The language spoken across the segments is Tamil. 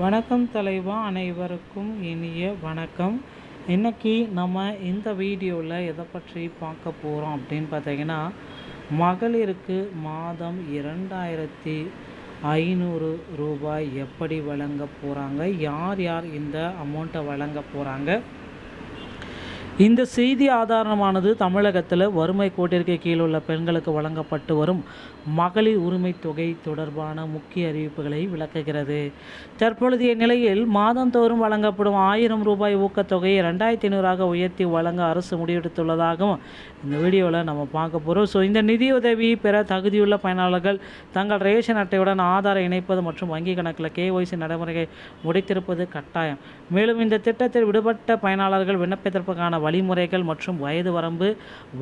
வணக்கம் தலைவா, அனைவருக்கும் இனிய வணக்கம். இன்றைக்கி நம்ம இந்த வீடியோவில் எதை பற்றி பார்க்க போகிறோம் அப்படின்னு பார்த்தீங்கன்னா, மகளிருக்கு மாதம் 2500 ரூபாய் எப்படி வழங்க போகிறாங்க, யார் யார் இந்த அமௌண்ட்டை வழங்க போகிறாங்க. இந்த செய்தி ஆதாரமானது தமிழகத்தில் வறுமை கோட்டிற்கு கீழ் உள்ள பெண்களுக்கு வழங்கப்பட்டு வரும் மகளிர் உரிமை தொகை தொடர்பான முக்கிய அறிவிப்புகளை விளக்குகிறது. தற்பொழுதைய நிலையில் மாதந்தோறும் வழங்கப்படும் 1000 ரூபாய் ஊக்கத்தொகையை 2500 உயர்த்தி வழங்க அரசு முடிவெடுத்துள்ளதாகவும் இந்த வீடியோவில் நம்ம பார்க்க போகிறோம். ஸோ இந்த நிதியுதவி பெற தகுதியுள்ள பயனாளர்கள் தங்கள் ரேஷன் அட்டையுடன் ஆதாரை இணைப்பது மற்றும் வங்கி கணக்கில் KYC நடைமுறையை முடித்திருப்பது கட்டாயம். மேலும் இந்த திட்டத்தில் விடுபட்ட பயனாளர்கள் விண்ணப்பத்திற்கான வழிமுறைகள் மற்றும் வயது வரம்பு,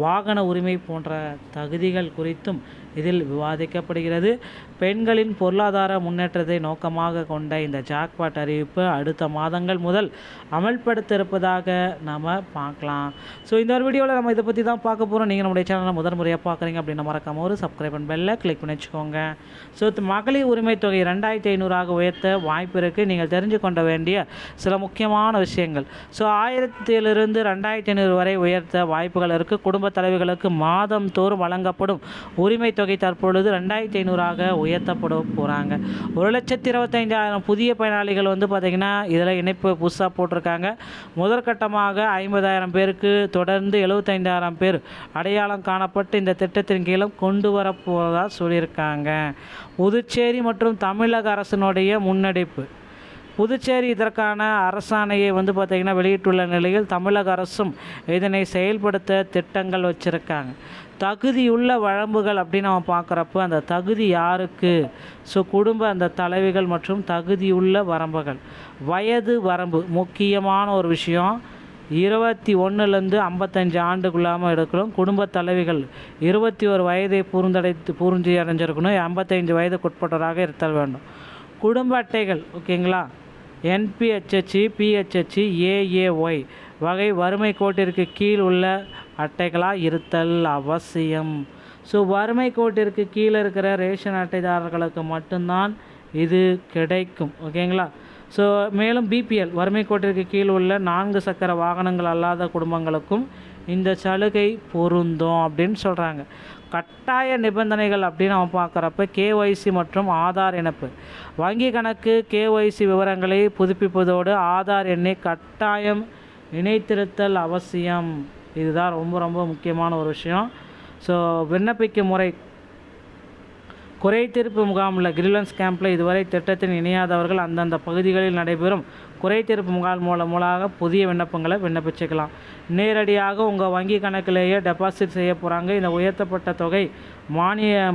வாகன உரிமை போன்ற தகுதிகள் குறித்தும் இதில் விவாதிக்கப்படுகிறது. பெண்களின் பொருளாதார முன்னேற்றத்தை நோக்கமாக கொண்ட இந்த ஜாக்பாட் அறிவிப்பு அடுத்த மாதங்கள் முதல் அமல்படுத்த இருப்பதாக நாம் பார்க்கலாம். ஸோ இந்த ஒரு வீடியோவில் நம்ம இதை பற்றி தான் பார்க்க போகிறோம். நீங்கள் நம்முடைய சேனலை முதல் முறையாக பார்க்குறீங்க அப்படின்னா மறக்காம ஒரு சப்ஸ்கிரைப் அண்ட் பெல்லை கிளிக் பண்ணி வச்சுக்கோங்க. ஸோ மகளிர் உரிமை தொகை 2500 உயர்த்த வாய்ப்பு இருக்குது. நீங்கள் தெரிஞ்சு கொண்ட வேண்டிய சில முக்கியமான விஷயங்கள். ஸோ 1000 2500 வரை உயர்த்த வாய்ப்புகள் இருக்குது. குடும்ப தலைவிகளுக்கு மாதம் தோறும் வழங்கப்படும் உரிமை தொகை தற்பொழுது 2500 உயர்த்தப்பட போகிறாங்க. 1,25,000 புதிய பயனாளிகள் பார்த்திங்கன்னா இதில் இணைப்பு புதுசாக போட்டிருக்காங்க. முதற்கட்டமாக 50,000 பேருக்கு, தொடர்ந்து 75,000 பேர் அடையாளம் காணப்பட்டு இந்த திட்டத்தின் கீழே கொண்டு வரப்போவதாக சொல்லியிருக்காங்க. புதுச்சேரி மற்றும் தமிழக அரசினுடைய முன்னெடுப்பு. புதுச்சேரி இதற்கான அரசாணையை பார்த்திங்கன்னா வெளியிட்டுள்ள நிலையில் தமிழக அரசும் இதனை செயல்படுத்த திட்டங்கள் வச்சுருக்காங்க. தகுதியுள்ள வரம்புகள் அப்படின்னு நம்ம பார்க்குறப்போ அந்த தகுதி யாருக்கு? ஸோ குடும்ப அந்த தலைவிகள் மற்றும் தகுதியுள்ள வரம்புகள். வயது வரம்பு முக்கியமான ஒரு விஷயம். 21லேருந்து 55 ஆண்டுக்குள்ளாமல் எடுக்கணும். குடும்ப தலைவிகள் 21 வயதை பூர்த்தி அடைஞ்சிருக்கணும். 55 வயதுக்குட்பட்டவராக இருத்தல் வேண்டும். குடும்ப அட்டைகள் ஓகேங்களா, NPHH, PHH, AAY வகை வறுமை கோட்டிற்கு கீழ் உள்ள அட்டைகளாக இருத்தல் அவசியம். ஸோ வறுமை கோட்டிற்கு கீழே இருக்கிற ரேஷன் அட்டைதாரர்களுக்கு மட்டும்தான் இது கிடைக்கும் ஓகேங்களா. ஸோ மேலும் BPL வறுமை கோட்டிற்கு கீழ் உள்ள 4 சக்கர வாகனங்கள் அல்லாத குடும்பங்களுக்கும் இந்த சலுகை பொருந்தும் அப்படின்னு சொல்கிறாங்க. கட்டாய நிபந்தனைகள் அப்படின்னு நம்ம பார்க்குறப்ப KYC மற்றும் ஆதார் இணைப்பு. வங்கி கணக்கு KYC விவரங்களை புதுப்பிப்பதோடு ஆதார் எண்ணை கட்டாயம் இணைத்திருத்தல் அவசியம். இதுதான் ரொம்ப ரொம்ப முக்கியமான ஒரு விஷயம். ஸோ விண்ணப்பிக்கும் முறை. குறைதீர்ப்பு முகாமில் கிரிலன்ஸ் கேம்பில் இதுவரை திட்டத்தில் இணையாதவர்கள் அந்தந்த பகுதிகளில் நடைபெறும் குறைதீர்ப்பு முகாம் மூலமாக புதிய விண்ணப்பங்களை விண்ணப்பிச்சுக்கலாம். நேரடியாக உங்கள் வங்கி கணக்கிலேயே டெபாசிட் செய்ய போகிறாங்க. இந்த உயர்த்தப்பட்ட தொகை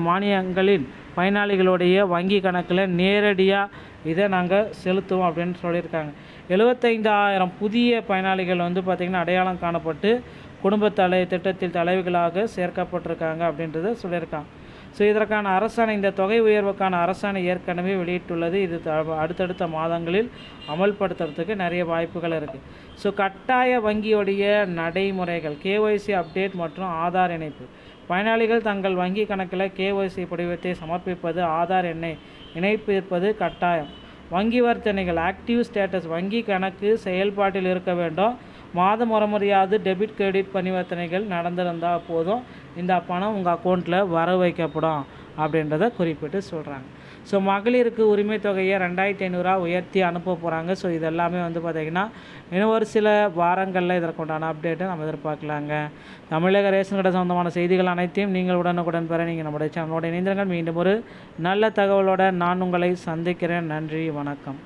மானியங்களின் பயனாளிகளுடைய வங்கி கணக்கில் நேரடியாக இதை நாங்கள் செலுத்துவோம் அப்படின்னு சொல்லியிருக்காங்க. 75,000 புதிய பயனாளிகள் பார்த்திங்கன்னா அடையாளம் காணப்பட்டு குடும்ப திட்டத்தில் தலைவிகளாக சேர்க்கப்பட்டிருக்காங்க அப்படின்றத சொல்லியிருக்காங்க. ஸோ இதற்கான அரசாணை, இந்த தொகை உயர்வுக்கான அரசாணை ஏற்கனவே வெளியிட்டுள்ளது. இது அடுத்தடுத்த மாதங்களில் அமல்படுத்துறதுக்கு நிறைய வாய்ப்புகள் இருக்குது. ஸோ கட்டாய வங்கியுடைய நடைமுறைகள். KYC அப்டேட் மற்றும் ஆதார் இணைப்பு. பயனாளிகள் தங்கள் வங்கி கணக்கில் KYC படிவத்தை சமர்ப்பிப்பது, ஆதார் எண்ணை இணைப்பிப்பது கட்டாயம். வங்கி வர்த்தனைகள். Active status. வங்கி கணக்கு செயல்பாட்டில் இருக்க வேண்டும். மாதம் முறையாவது டெபிட் கிரெடிட் பரிவர்த்தனைகள் நடந்திருந்தால் போதும் இந்த பணம் உங்கள் அக்கௌண்ட்டில் வர வைக்கப்படும் அப்படின்றத குறிப்பிட்டு சொல்கிறாங்க. ஸோ மகளிருக்கு உரிமை தொகையை 2500 உயர்த்தி அனுப்ப போகிறாங்க. ஸோ இது எல்லாமே பார்த்திங்கன்னா இன்னும் ஒரு சில வாரங்களில் இதற்குண்டான அப்டேட்டை நம்ம எதிர்பார்க்கலாங்க. தமிழக ரேஷன் கடை சொந்தமான செய்திகள் அனைத்தையும் நீங்கள் உடனுக்குடன் பெற நீங்கள் நம்முடைய சேனலோட இணைந்திருங்கள். மீண்டும் ஒரு நல்ல தகவலோடு நான் உங்களை சந்திக்கிறேன். நன்றி, வணக்கம்.